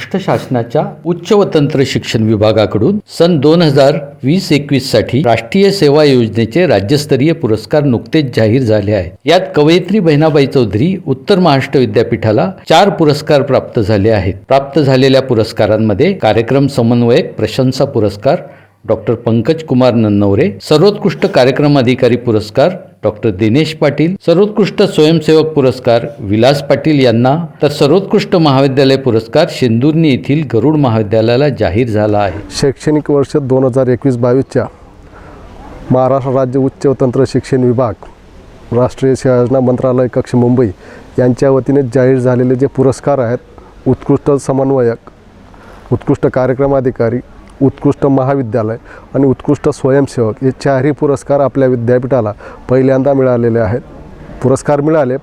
महाराष्ट्र शासनाच्या उच्च व तंत्र शिक्षण विभागाकडून सन 2020-21 साठी राष्ट्रीय सेवा योजनेचे राज्यस्तरीय पुरस्कार नुकतेच जाहीर झाले आहेत। यात कवयित्री बहिणाबाई चौधरी उत्तर महाराष्ट्र विद्यापीठाला 4 पुरस्कार प्राप्त झाले आहेत। प्राप्त झालेल्या पुरस्कारांमध्ये कार्यक्रम समन्वयक प्रशंसा पुरस्कार डॉक्टर पंकज कुमार नन्नवरे, सर्वोत्कृष्ट कार्यक्रम अधिकारी पुरस्कार डॉक्टर दिनेश पाटील, सर्वोत्कृष्ट स्वयंसेवक पुरस्कार विलास पाटील यांना, तर सर्वोत्कृष्ट महाविद्यालय पुरस्कार शेंदुर्णी येथील गरुड महाविद्यालयाला जाहीर झाला आहे। शैक्षणिक वर्ष 2021-22च्या महाराष्ट्र राज्य उच्च व तंत्र शिक्षण विभाग, राष्ट्रीय सेवा योजना मंत्रालय कक्ष मुंबई यांच्या वतीने जाहीर झालेले जे पुरस्कार आहेत, उत्कृष्ट समन्वयक, उत्कृष्ट कार्यक्रम अधिकारी, उत्कृष्ट महाविद्यालय आणि उत्कृष्ट स्वयंसेवक हे 4ही पुरस्कार आपल्या विद्यापीठाला पहिल्यांदा मिळालेले आहेत। पुरस्कार मिळाले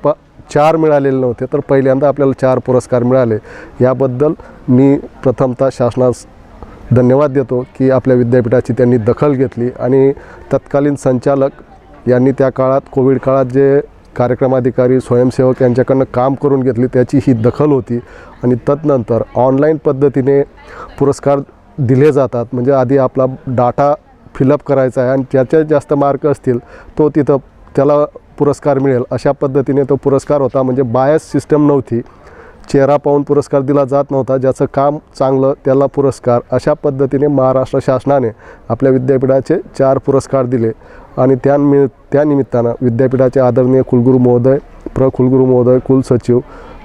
4 मिळालेले नव्हते, तर पहिल्यांदा आपल्याला 4 पुरस्कार मिळाले। याबद्दल मी प्रथमतः शासनास धन्यवाद देतो की आपल्या विद्यापीठाची त्यांनी दखल घेतली आणि तत्कालीन संचालक यांनी त्या काळात कोविड काळात जे कार्यक्रम अधिकारी स्वयंसेवक यांच्याकडनं काम करून घेतली त्याची ही दखल होती आणि तदनंतर ऑनलाईन पद्धतीने पुरस्कार दिले जातात। म्हणजे आधी आपला डाटा फिलअप करायचा आहे आणि ज्याच्यात जास्त मार्क असतील तो तिथं त्याला पुरस्कार मिळेल अशा पद्धतीने तो पुरस्कार होता। म्हणजे बायस सिस्टम नव्हती, चेहरा पाहून पुरस्कार दिला जात नव्हता, ज्याचं काम चांगलं त्याला पुरस्कार, अशा पद्धतीने महाराष्ट्र शासनाने आपल्या विद्यापीठाचे 4 पुरस्कार दिले आणि त्या निमित्तानं विद्यापीठाचे आदरणीय कुलगुरू महोदय, कुलगुरू महोदय, कुलसचिव,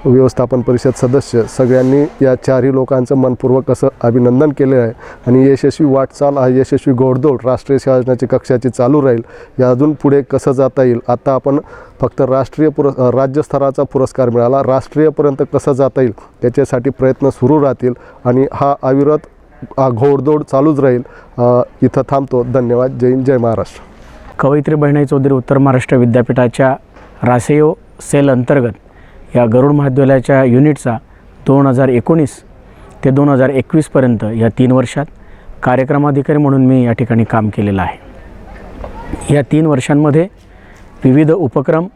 व्यवस्थापन परिषद सदस्य सगळ्यांनी या 4ही लोकांचं मनपूर्वक असं अभिनंदन केले आहे आणि यशस्वी वाटचाल, यशस्वी घोडदौड राष्ट्रीय सेवा योजनेची कक्षाची चालू राहील। या अजून पुढे कसं जाता येईल, आता आपण फक्त राज्यस्तराचा पुरस्कार मिळाला, राष्ट्रीयपर्यंत कसं जाता येईल याच्यासाठी प्रयत्न सुरू राहतील आणि हा अविरत घोडदौड चालूच राहील। इथं थांबतो। धन्यवाद। जय हिंद, जय महाराष्ट्र। कवयित्री बहिणाबाई चौधरी उत्तर महाराष्ट्र विद्यापीठाच्या रासेयो सेल अंतर्गत या गरुड महाविद्यालयाच्या युनिटचा 2019 ते 2021पर्यंत या 3 वर्षात कार्यक्रमाधिकारी म्हणून मी या ठिकाणी काम केलेलं आहे। या 3 वर्षांमध्ये विविध उपक्रम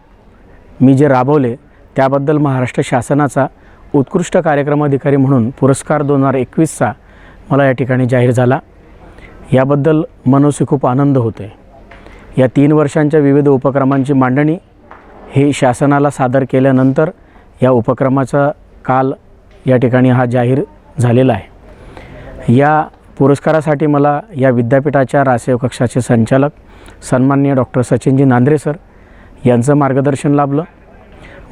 मी जे राबवले त्याबद्दल महाराष्ट्र शासनाचा उत्कृष्ट कार्यक्रमाधिकारी म्हणून पुरस्कार 2021चा मला या ठिकाणी जाहीर झाला। याबद्दल मनोसी खूप आनंद होतोय। या 3 वर्षांच्या विविध उपक्रमांची मांडणी हे शासनाला सादर केल्यानंतर या उपक्रमाचा काल या ठिकाणी हा जाहीर झालेला आहे। या पुरस्कारासाठी मला या विद्यापीठाच्या रासेव कक्षाचे संचालक सन्माननीय डॉक्टर सचिनजी नांद्रे सर यांचं मार्गदर्शन लाभलं।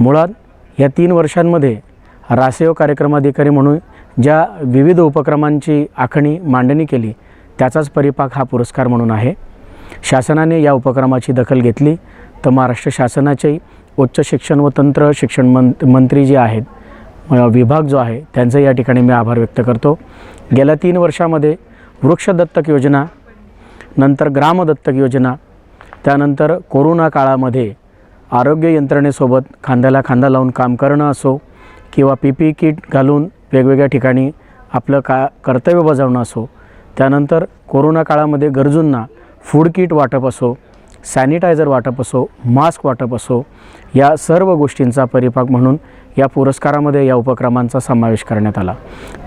मुळात या 3 वर्षांमध्ये रासेव कार्यक्रमाधिकारी म्हणून ज्या विविध उपक्रमांची आखणी मांडणी केली त्याचाच परिपाक हा पुरस्कार म्हणून आहे। शासनाने या उपक्रमाची दखल घेतली तर महाराष्ट्र शासनाचे उच्च शिक्षण व तंत्र शिक्षण मंत्री जे आहेत, विभाग जो आहे, त्यांचं या ठिकाणी मी आभार व्यक्त करतो। गेल्या 3 वर्षामध्ये वृक्ष दत्तक योजना, नंतर ग्राम दत्तक योजना, त्यानंतर कोरोना काळामध्ये आरोग्य यंत्रणेसोबत खांद्याला खांदा लावून काम करणं असो किंवा PPE किट घालून वेगवेगळ्या ठिकाणी आपलं कर्तव्य बजावणं असो, त्यानंतर कोरोना काळामध्ये गरजूंना फूड किट वाटप असो, सॅनिटायझर वाटप असो, मास्क वाटप असो, या सर्व गोष्टींचा परिपाक म्हणून या पुरस्कारामध्ये या उपक्रमांचा समावेश करण्यात आला।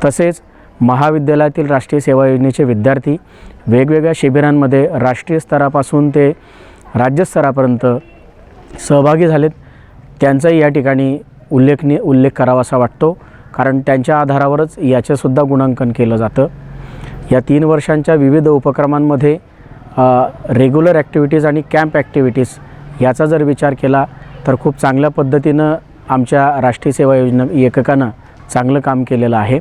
तसेच महाविद्यालयातील राष्ट्रीय सेवा योजनेचे विद्यार्थी वेगवेगळ्या शिबिरांमध्ये राष्ट्रीय स्तरापासून ते राज्यस्तरापर्यंत सहभागी झालेत, त्यांचाही या ठिकाणी उल्लेख करावासा वाटतो, कारण त्यांच्या आधारावरच याचेसुद्धा गुणांकन केलं जातं। या 3 वर्षांच्या विविध उपक्रमांमध्ये रेग्युलर ॲक्टिव्हिटीज आणि कॅम्प ॲक्टिव्हिटीज याचा जर विचार केला तर खूप चांगल्या पद्धतीनं आमच्या राष्ट्रीय सेवा योजना एककानं चांगलं काम केलेलं आहे।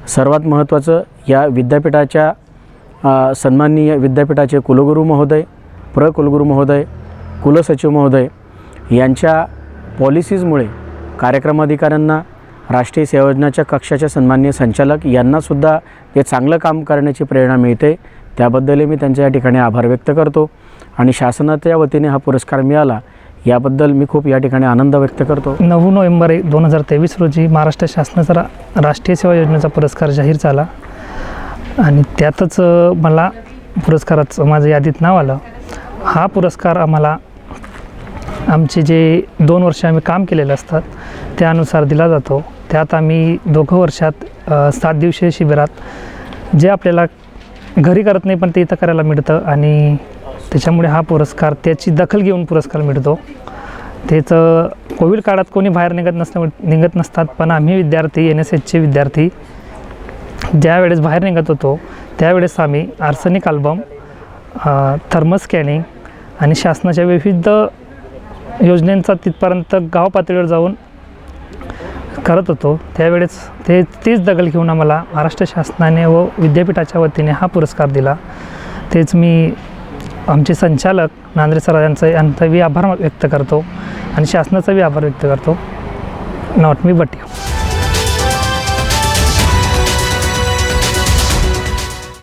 सर्वात महत्त्वाचं, या विद्यापीठाच्या सन्माननीय विद्यापीठाचे कुलगुरू महोदय, कुलगुरू महोदय, कुलसचिव महोदय यांच्या पॉलिसीजमुळे कार्यक्रमाधिकाऱ्यांना, राष्ट्रीय सेवा योजनाच्या कक्षाच्या सन्माननीय संचालक यांनासुद्धा हे चांगलं काम करण्याची प्रेरणा मिळते। त्याबद्दलही मी त्यांच्या या ठिकाणी आभार व्यक्त करतो आणि शासनाच्या वतीने हा पुरस्कार मिळाला याबद्दल मी खूप या ठिकाणी आनंद व्यक्त करतो। 9 नोव्हेंबर 2023 रोजी महाराष्ट्र शासनाचा राष्ट्रीय सेवा योजनेचा पुरस्कार जाहीर झाला आणि त्यातच मला पुरस्काराचं माझं यादीत नाव आलं। हा पुरस्कार आम्हाला आमचे जे 2 वर्ष आम्ही काम केलेलं असतात त्यानुसार दिला जातो। त्यात आम्ही 2 वर्षात 7 दिवसीय शिबिरात जे आपल्याला घरी करत नाही पण ते इथं करायला मिळतं आणि त्याच्यामुळे हा पुरस्कार त्याची दखल घेऊन पुरस्कार मिळतो. त्याचं कोविड काळात कोणी बाहेर निघत नसतात, पण आम्ही विद्यार्थी NSSचे विद्यार्थी ज्यावेळेस बाहेर निघत होतो त्यावेळेस आम्ही आर्सेनिक अल्बम, थर्मल स्कॅनिंग आणि शासनाच्या विविध योजनांचा तिथपर्यंत गाव पातळीवर जाऊन करत होतो. त्यावेळेस तीच दखल घेऊन आम्हाला महाराष्ट्र शासनाने व विद्यापीठाच्या वतीने हा पुरस्कार दिला. तेच मी आमचे संचालक नांद्रे सर यांचाही आभार व्यक्त करतो आणि शासनाचाही आभार व्यक्त करतो. Not me but you.